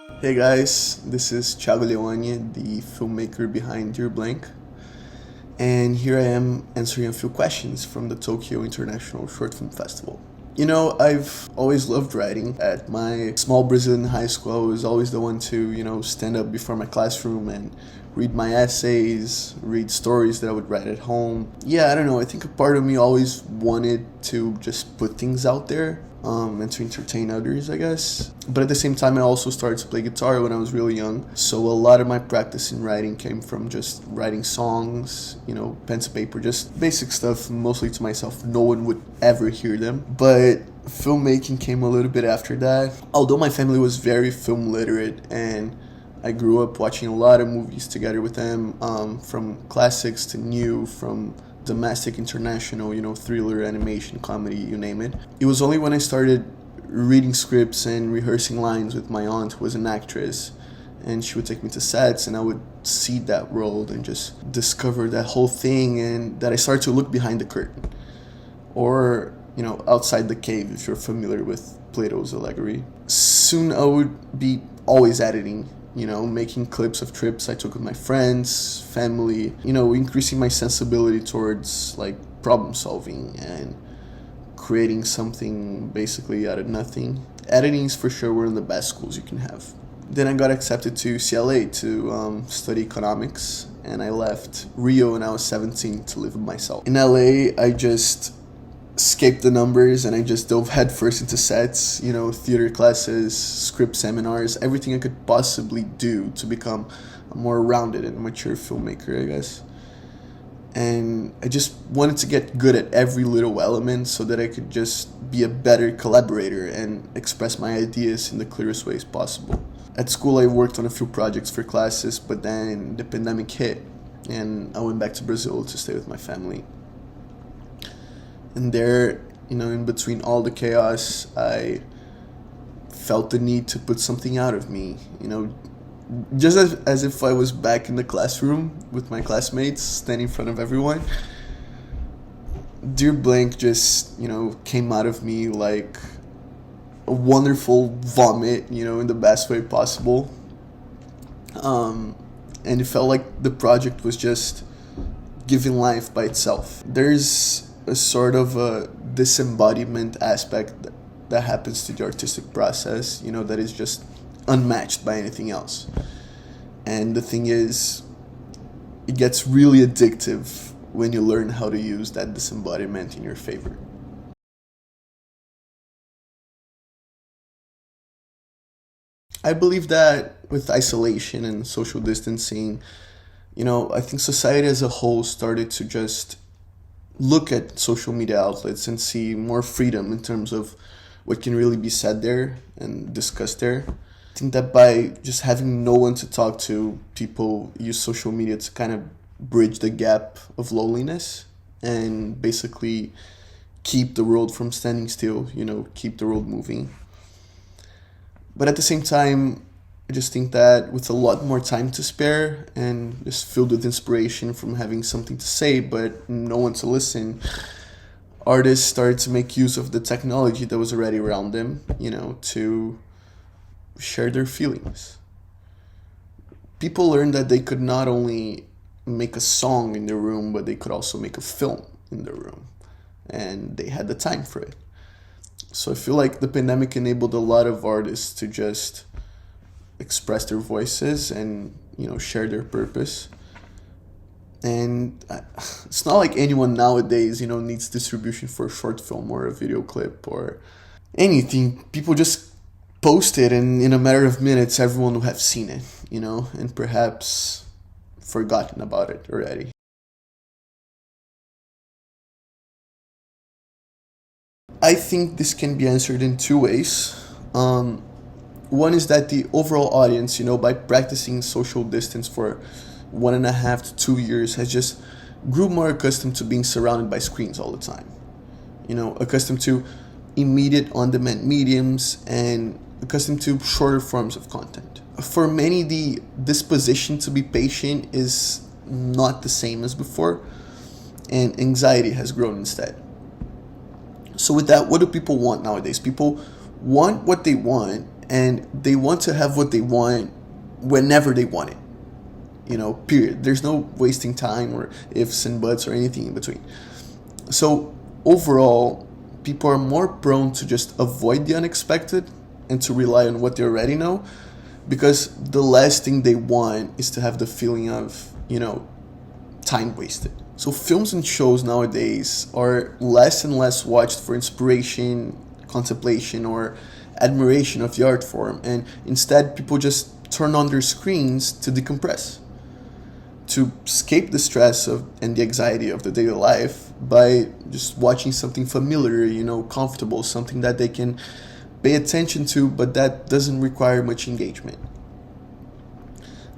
Hey guys, this is Thiago Leoni, the filmmaker behind Dear Blank, and here I am answering a few questions from the Tokyo International Short Film Festival. I've always loved writing. At my small Brazilian high school, I was always the one to, stand up before my classroom and read my essays, read stories that I would write at home. Yeah, I don't know, I think a part of me always wanted to just put things out there, and to entertain others, I guess. But at the same time, I also started to play guitar when I was really young. So a lot of my practice in writing came from just writing songs, pen to paper, just basic stuff, mostly to myself. No one would ever hear them. But filmmaking came a little bit after that. Although my family was very film literate and I grew up watching a lot of movies together with them, from classics to new, from domestic, international, thriller, animation, comedy, you name it. It was only when I started reading scripts and rehearsing lines with my aunt, who was an actress, and she would take me to sets and I would see that world and just discover that whole thing, and that I started to look behind the curtain. Or, outside the cave, if you're familiar with Plato's allegory. Soon I would be always editing, making clips of trips I took with my friends, family, increasing my sensibility towards like problem solving and creating something basically out of nothing. Editing is for sure one of the best schools you can have. Then I got accepted to UCLA to study economics, and I left Rio when I was 17 to live with myself. In LA, I just escaped the numbers and I just dove headfirst into sets, theater classes, script seminars, everything I could possibly do to become a more rounded and mature filmmaker, I guess. And I just wanted to get good at every little element so that I could just be a better collaborator and express my ideas in the clearest ways possible. At school, I worked on a few projects for classes, but then the pandemic hit and I went back to Brazil to stay with my family. And there, in between all the chaos, I felt the need to put something out of me, just as if I was back in the classroom with my classmates, standing in front of everyone. Dear Blank just, came out of me like a wonderful vomit, in the best way possible. And it felt like the project was just giving life by itself. There's a sort of a disembodiment aspect that happens to the artistic process, that is just unmatched by anything else. And the thing is, it gets really addictive when you learn how to use that disembodiment in your favor. I believe that with isolation and social distancing, I think society as a whole started to just look at social media outlets and see more freedom in terms of what can really be said there and discussed there. I think that by just having no one to talk to, people use social media to kind of bridge the gap of loneliness and basically keep the world from standing still, keep the world moving. But at the same time, I just think that with a lot more time to spare and just filled with inspiration from having something to say but no one to listen, artists started to make use of the technology that was already around them, to share their feelings. People learned that they could not only make a song in their room, but they could also make a film in their room. And they had the time for it. So I feel like the pandemic enabled a lot of artists to just express their voices and, share their purpose. And it's not like anyone nowadays, needs distribution for a short film or a video clip or anything. People just post it, and in a matter of minutes, everyone will have seen it, and perhaps forgotten about it already. I think this can be answered in two ways. One is that the overall audience, by practicing social distance for 1.5 to 2 years, has just grew more accustomed to being surrounded by screens all the time. Accustomed to immediate on-demand mediums and accustomed to shorter forms of content. For many, the disposition to be patient is not the same as before, and anxiety has grown instead. So with that, what do people want nowadays? People want what they want, and they want to have what they want whenever they want it. Period. There's no wasting time or ifs and buts or anything in between. So overall, people are more prone to just avoid the unexpected and to rely on what they already know, because the last thing they want is to have the feeling of, time wasted. So films and shows nowadays are less and less watched for inspiration, contemplation, or admiration of the art form, and instead people just turn on their screens to decompress, to escape the stress of and the anxiety of the daily life by just watching something familiar, comfortable, something that they can pay attention to, but that doesn't require much engagement.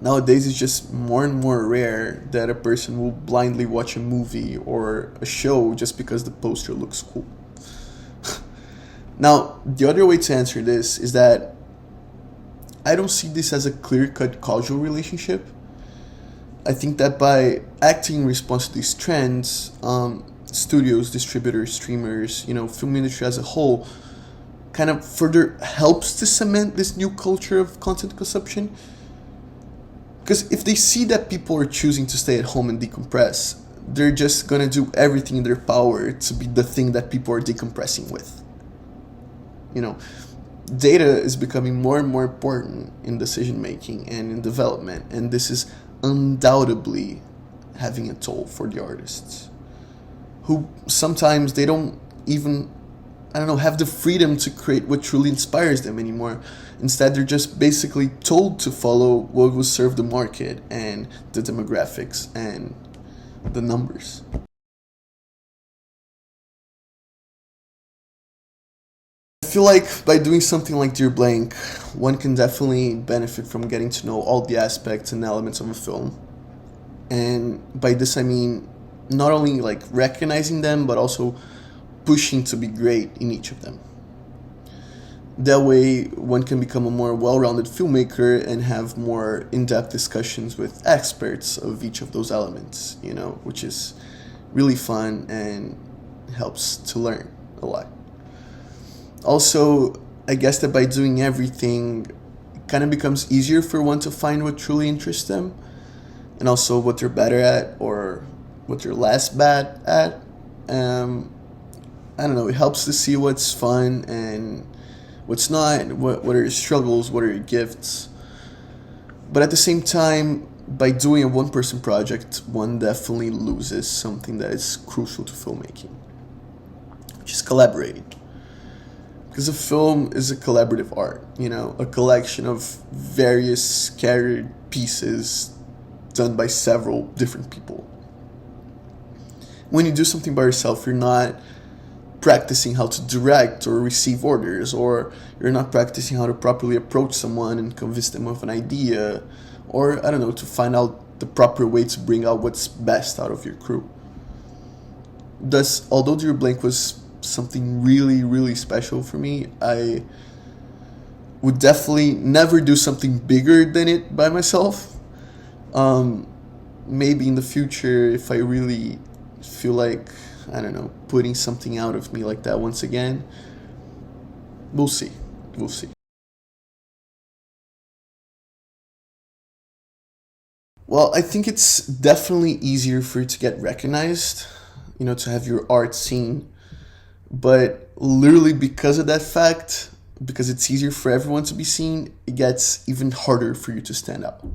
Nowadays, it's just more and more rare that a person will blindly watch a movie or a show just because the poster looks cool. Now, the other way to answer this is that I don't see this as a clear-cut causal relationship. I think that by acting in response to these trends, studios, distributors, streamers, film industry as a whole, kind of further helps to cement this new culture of content consumption. Because if they see that people are choosing to stay at home and decompress, they're just gonna do everything in their power to be the thing that people are decompressing with. Data is becoming more and more important in decision making and in development, and this is undoubtedly having a toll for the artists, who sometimes they don't even, have the freedom to create what truly inspires them anymore. Instead, they're just basically told to follow what will serve the market and the demographics and the numbers. I feel like by doing something like Dear Blank, one can definitely benefit from getting to know all the aspects and elements of a film. And by this I mean not only like recognizing them, but also pushing to be great in each of them. That way, one can become a more well-rounded filmmaker and have more in-depth discussions with experts of each of those elements, which is really fun and helps to learn a lot. Also, I guess that by doing everything, it kind of becomes easier for one to find what truly interests them, and also what they're better at or what they're less bad at. It helps to see what's fun and what's not, what are your struggles, what are your gifts. But at the same time, by doing a one-person project, one definitely loses something that is crucial to filmmaking, which is collaborating. Because a film is a collaborative art, a collection of various scattered pieces done by several different people. When you do something by yourself, you're not practicing how to direct or receive orders, or you're not practicing how to properly approach someone and convince them of an idea, or to find out the proper way to bring out what's best out of your crew. Thus, although Dear Blank was something really, really special for me, I would definitely never do something bigger than it by myself. Maybe in the future, if I really feel like, putting something out of me like that once again, we'll see. Well, I think it's definitely easier for you to get recognized, to have your art seen. But literally because of that fact, because it's easier for everyone to be seen, it gets even harder for you to stand out.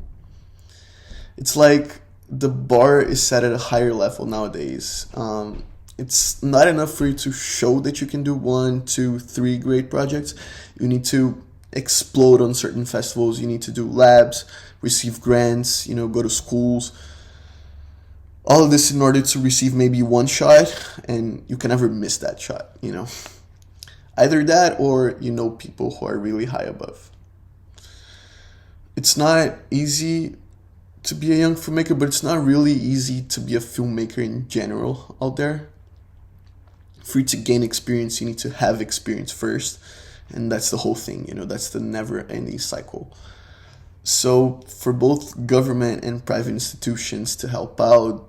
It's like the bar is set at a higher level nowadays. It's not enough for you to show that you can do 1, 2, 3 great projects. You need to explode on certain festivals. You need to do labs, receive grants, go to schools. All of this in order to receive maybe one shot, and you can never miss that shot, Either that or people who are really high above. It's not easy to be a young filmmaker, but it's not really easy to be a filmmaker in general out there. For you to gain experience, you need to have experience first, and that's the whole thing, that's the never-ending cycle. So for both government and private institutions to help out,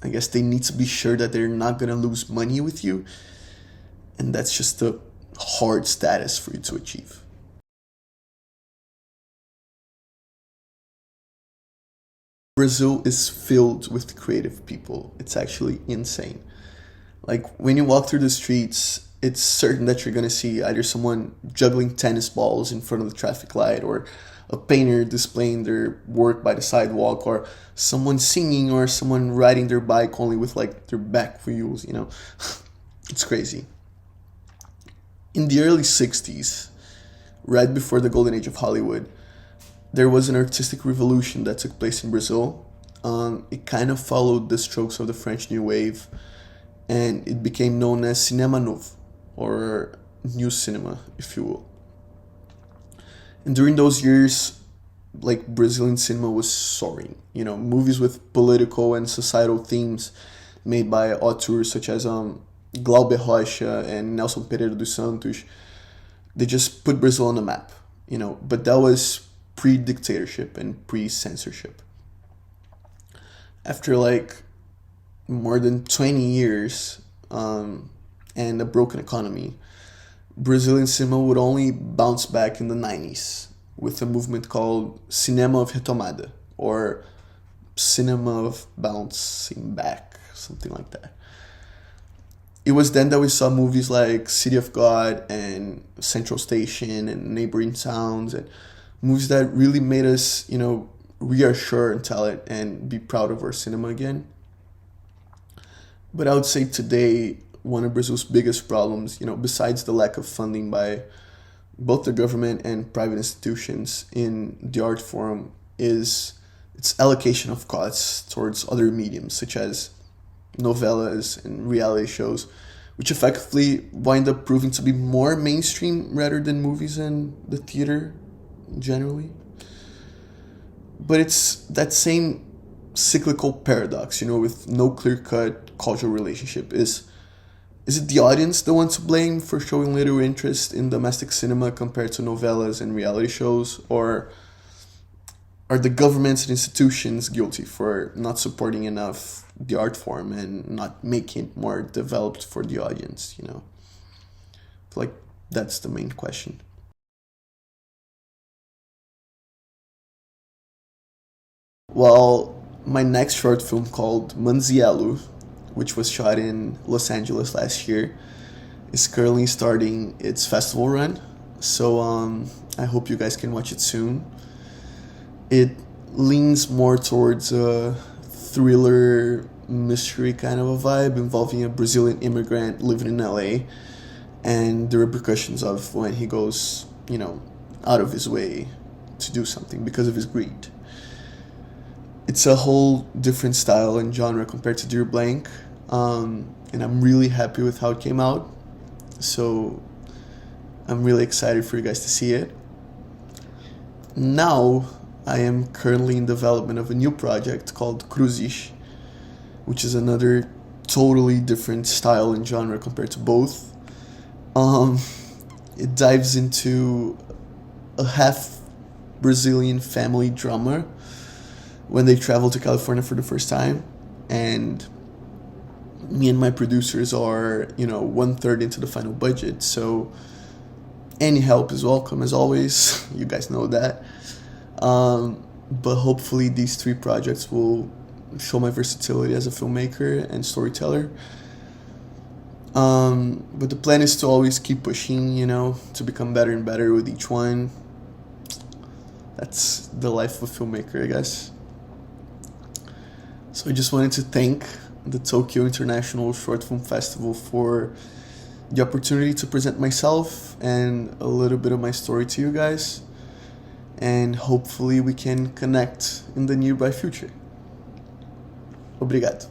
I guess they need to be sure that they're not going to lose money with you, and that's just a hard status for you to achieve. Brazil is filled with creative people. It's actually insane. Like when you walk through the streets, it's certain that you're gonna see either someone juggling tennis balls in front of the traffic light, or a painter displaying their work by the sidewalk, or someone singing, or someone riding their bike only with like their back wheels, you know. It's crazy. In the early 60s, right before the golden age of Hollywood, there was an artistic revolution that took place in Brazil. It kind of followed the strokes of the French New Wave, and it became known as Cinema Novo, or New Cinema, if you will. And during those years, like Brazilian cinema was soaring. You know, movies with political and societal themes made by auteurs such as Glauber Rocha and Nelson Pereira dos Santos, they just put Brazil on the map, you know, but that was pre-dictatorship and pre-censorship. After like more than 20 years and a broken economy, Brazilian cinema would only bounce back in the 90s with a movement called Cinema of Retomada, or Cinema of Bouncing Back, something like that. It was then that we saw movies like City of God and Central Station and Neighboring Sounds, and movies that really made us, you know, reassure and tell it and be proud of our cinema again. But I would say today, one of Brazil's biggest problems, you know, besides the lack of funding by both the government and private institutions in the art form, is its allocation of costs towards other mediums, such as novellas and reality shows, which effectively wind up proving to be more mainstream rather than movies and the theater generally. But it's that same cyclical paradox, you know, with no clear-cut cultural relationship. Is it the audience the one to blame for showing little interest in domestic cinema compared to novellas and reality shows, or are the governments and institutions guilty for not supporting enough the art form and not making it more developed for the audience, you know? I feel like that's the main question. Well, my next short film, called Manziello, which was shot in Los Angeles last year, is currently starting its festival run. So I hope you guys can watch it soon. It leans more towards a thriller mystery kind of a vibe, involving a Brazilian immigrant living in LA and the repercussions of when he goes, you know, out of his way to do something because of his greed. It's a whole different style and genre compared to Dear Blank, and I'm really happy with how it came out. So I'm really excited for you guys to see it. Now I am currently in development of a new project called Cruzes, which is another totally different style and genre compared to both. It dives into a half Brazilian family drama when they travel to California for the first time, and me and my producers are, you know, 1/3 into the final budget, so any help is welcome as always. You guys know that. But hopefully these three projects will show my versatility as a filmmaker and storyteller. But the plan is to always keep pushing, you know, to become better and better with each one. That's the life of a filmmaker, I guess. So I just wanted to thank the Tokyo International Short Film Festival for the opportunity to present myself and a little bit of my story to you guys. And hopefully we can connect in the nearby future. Obrigado.